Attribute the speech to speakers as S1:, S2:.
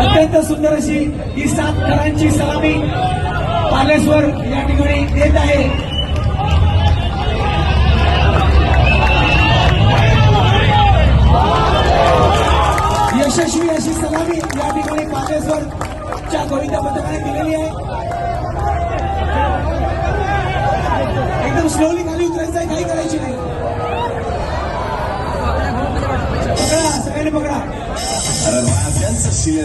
S1: अत्यंत सुंदर अशी ही 7 घरांची सलामी पालेश्वर या ठिकाणी देत आहे. यशस्वी अशी सलामी या ठिकाणी पालेश्वरच्या गोविंद पथकाने दिलेली आहे. एकदम स्लोली खाली उतरायचं आहे, काही करायची नाही. पकडा, सगळ्यांनी पकडा.
S2: Para más, ya se sigue